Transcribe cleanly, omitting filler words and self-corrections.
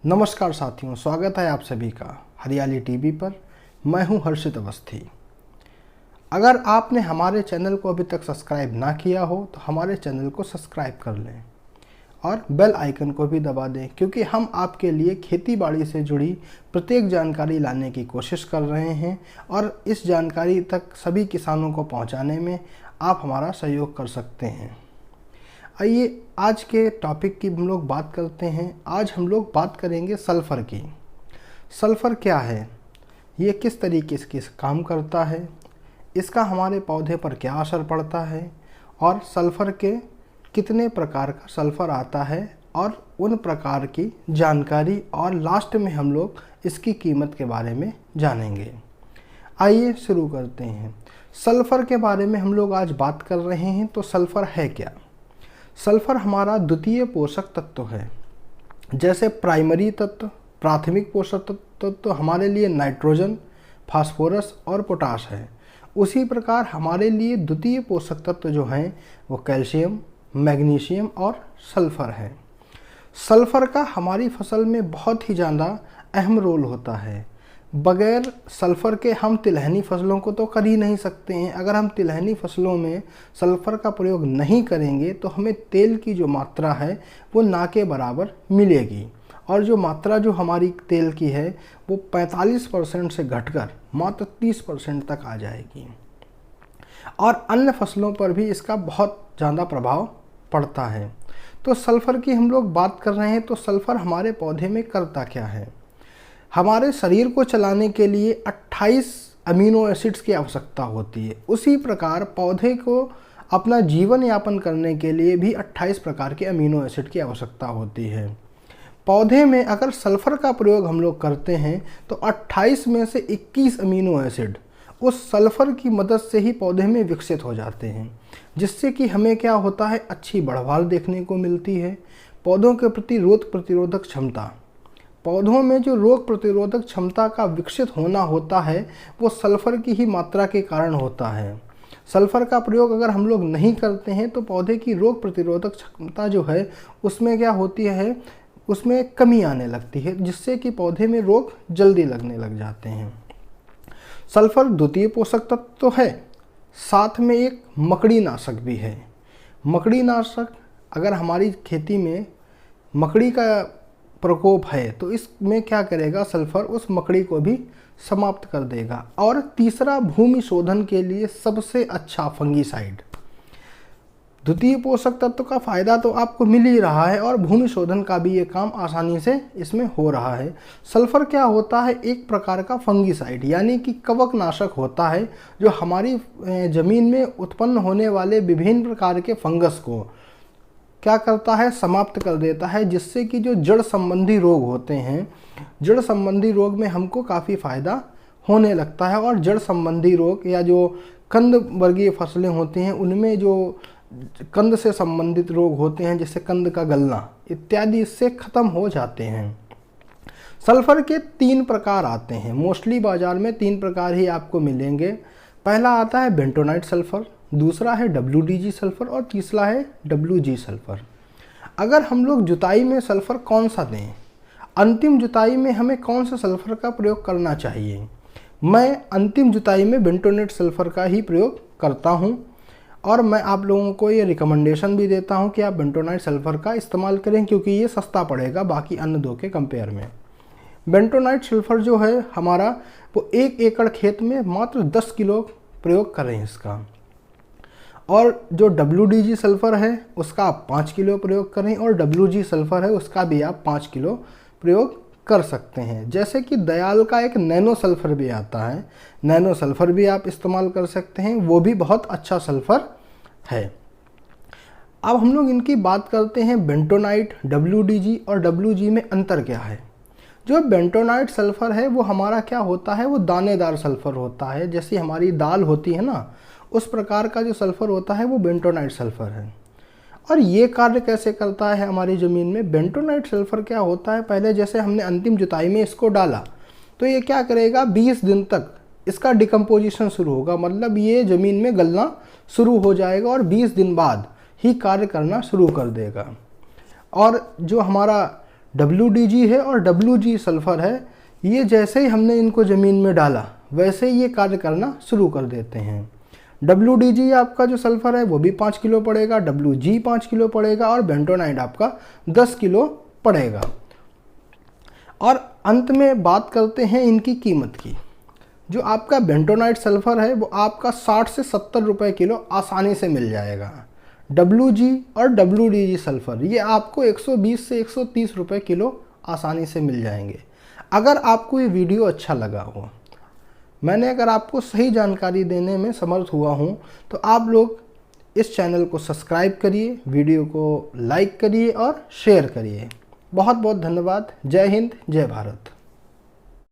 नमस्कार साथियों, स्वागत है आप सभी का हरियाली टीवी पर। मैं हूं हर्षित अवस्थी। अगर आपने हमारे चैनल को अभी तक सब्सक्राइब ना किया हो तो हमारे चैनल को सब्सक्राइब कर लें और बेल आइकन को भी दबा दें, क्योंकि हम आपके लिए खेती बाड़ी से जुड़ी प्रत्येक जानकारी लाने की कोशिश कर रहे हैं और इस जानकारी तक सभी किसानों को पहुंचाने में आप हमारा सहयोग कर सकते हैं। आइए आज के टॉपिक की हम लोग बात करते हैं। आज हम लोग बात करेंगे सल्फ़र की। सल्फ़र क्या है, ये किस तरीके से काम करता है, इसका हमारे पौधे पर क्या असर पड़ता है और सल्फ़र के कितने प्रकार का सल्फ़र आता है और उन प्रकार की जानकारी, और लास्ट में हम लोग इसकी कीमत के बारे में जानेंगे। आइए शुरू करते हैं। सल्फ़र के बारे में हम लोग आज बात कर रहे हैं। तो सल्फ़र है क्या? सल्फ़र हमारा द्वितीय पोषक तत्व है। जैसे प्राइमरी तत्व, प्राथमिक पोषक तत्व हमारे लिए नाइट्रोजन, फास्फोरस और पोटाश है, उसी प्रकार हमारे लिए द्वितीय पोषक तत्व जो हैं वो कैल्शियम, मैग्नीशियम और सल्फ़र है। सल्फ़र का हमारी फसल में बहुत ही ज़्यादा अहम रोल होता है। बगैर सल्फ़र के हम तिलहनी फसलों को तो कर ही नहीं सकते हैं। अगर हम तिलहनी फसलों में सल्फ़र का प्रयोग नहीं करेंगे तो हमें तेल की जो मात्रा है वो ना के बराबर मिलेगी, और जो मात्रा जो हमारी तेल की है वो 45% से घटकर मात्र 30% तक आ जाएगी। और अन्य फसलों पर भी इसका बहुत ज़्यादा प्रभाव पड़ता है। तो सल्फ़र की हम लोग बात कर रहे हैं। तो सल्फ़र हमारे पौधे में करता क्या है? हमारे शरीर को चलाने के लिए 28 अमीनो एसिड्स की आवश्यकता होती है। उसी प्रकार पौधे को अपना जीवन यापन करने के लिए भी 28 प्रकार के अमीनो एसिड की आवश्यकता होती है। पौधे में अगर सल्फ़र का प्रयोग हम लोग करते हैं तो 28 में से 21 अमीनो एसिड उस सल्फ़र की मदद से ही पौधे में विकसित हो जाते हैं, जिससे कि हमें क्या होता है, अच्छी बढ़वाल देखने को मिलती है। पौधों के प्रति रोग प्रतिरोधक क्षमता, पौधों में जो रोग प्रतिरोधक क्षमता का विकसित होना होता है वो सल्फ़र की ही मात्रा के कारण होता है। सल्फ़र का प्रयोग अगर हम लोग नहीं करते हैं तो पौधे की रोग प्रतिरोधक क्षमता जो है उसमें क्या होती है, उसमें कमी आने लगती है, जिससे कि पौधे में रोग जल्दी लगने लग जाते हैं। सल्फ़र द्वितीय पोषक तत्व तो है, साथ में एक मकड़ी नाशक भी है। मकड़ी नाशक, अगर हमारी खेती में मकड़ी का प्रकोप है तो इसमें क्या करेगा, सल्फ़र उस मकड़ी को भी समाप्त कर देगा। और तीसरा, भूमि शोधन के लिए सबसे अच्छा फंगीसाइड। द्वितीय पोषक तत्व का फ़ायदा तो आपको मिल ही रहा है और भूमि शोधन का भी ये काम आसानी से इसमें हो रहा है। सल्फ़र क्या होता है, एक प्रकार का फंगीसाइड यानी कि कवकनाशक होता है, जो हमारी ज़मीन में उत्पन्न होने वाले विभिन्न प्रकार के फंगस को क्या करता है, समाप्त कर देता है, जिससे कि जो जड़ संबंधी रोग होते हैं, जड़ संबंधी रोग में हमको काफ़ी फ़ायदा होने लगता है। और जड़ संबंधी रोग या जो कंद वर्गीय फसलें होती हैं उनमें जो कंद से संबंधित रोग होते हैं, जैसे कंद का गलना इत्यादि, इससे ख़त्म हो जाते हैं। सल्फ़र के 3 प्रकार आते हैं। मोस्टली बाज़ार में 3 प्रकार ही आपको मिलेंगे। पहला आता है बेंटोनाइट सल्फ़र, दूसरा है WDG सल्फ़र और तीसरा है WG सल्फ़र। अगर हम लोग जुताई में सल्फ़र कौन सा दें, अंतिम जुताई में हमें कौन सा सल्फ़र का प्रयोग करना चाहिए? मैं अंतिम जुताई में बेंटोनाइट सल्फ़र का ही प्रयोग करता हूं, और मैं आप लोगों को ये रिकमेंडेशन भी देता हूं कि आप बेंटोनाइट सल्फ़र का इस्तेमाल करें, क्योंकि ये सस्ता पड़ेगा बाकी अन्य 2 के कंपेयर में। बेंटोनाइट सल्फ़र जो है हमारा, वो 1 एकड़ खेत में मात्र 10 किलो प्रयोग करें इसका। और जो WDG सल्फ़र है उसका आप 5 किलो प्रयोग करें, और WG सल्फ़र है उसका भी आप 5 किलो प्रयोग कर सकते हैं। जैसे कि दयाल का एक नैनो सल्फ़र भी आता है, नैनो सल्फ़र भी आप इस्तेमाल कर सकते हैं, वो भी बहुत अच्छा सल्फ़र है। अब हम लोग इनकी बात करते हैं, बेंटोनाइट, WDG और WG में अंतर क्या है। जो बेंटोनाइट सल्फ़र है वो हमारा क्या होता है, वो दानेदार सल्फ़र होता है, जैसी हमारी दाल होती है ना, उस प्रकार का जो सल्फ़र होता है वो बेंटोनाइट सल्फ़र है। और ये कार्य कैसे करता है हमारी ज़मीन में? बेंटोनाइट सल्फ़र क्या होता है, पहले जैसे हमने अंतिम जुताई में इसको डाला तो ये क्या करेगा, 20 दिन तक इसका डिकम्पोजिशन शुरू होगा, मतलब ये ज़मीन में गलना शुरू हो जाएगा और 20 दिन बाद ही कार्य करना शुरू कर देगा। और जो हमारा WDG है और WG सल्फ़र है, ये जैसे ही हमने इनको ज़मीन में डाला वैसे ही ये कार्य करना शुरू कर देते हैं। WDG आपका जो सल्फ़र है वो भी 5 किलो पड़ेगा, WG 5 किलो पड़ेगा और बेंटोनाइट आपका 10 किलो पड़ेगा। और अंत में बात करते हैं इनकी कीमत की। जो आपका बेंटोनाइट सल्फ़र है वो आपका 60 से 70 रुपये किलो आसानी से मिल जाएगा। WG और WDG सल्फ़र ये आपको 120 से 130 रुपये किलो आसानी से मिल जाएंगे। अगर आपको ये वीडियो अच्छा लगा हो, मैंने अगर आपको सही जानकारी देने में समर्थ हुआ हूँ, तो आप लोग इस चैनल को सब्सक्राइब करिए, वीडियो को लाइक करिए और शेयर करिए। बहुत बहुत धन्यवाद। जय हिंद, जय भारत।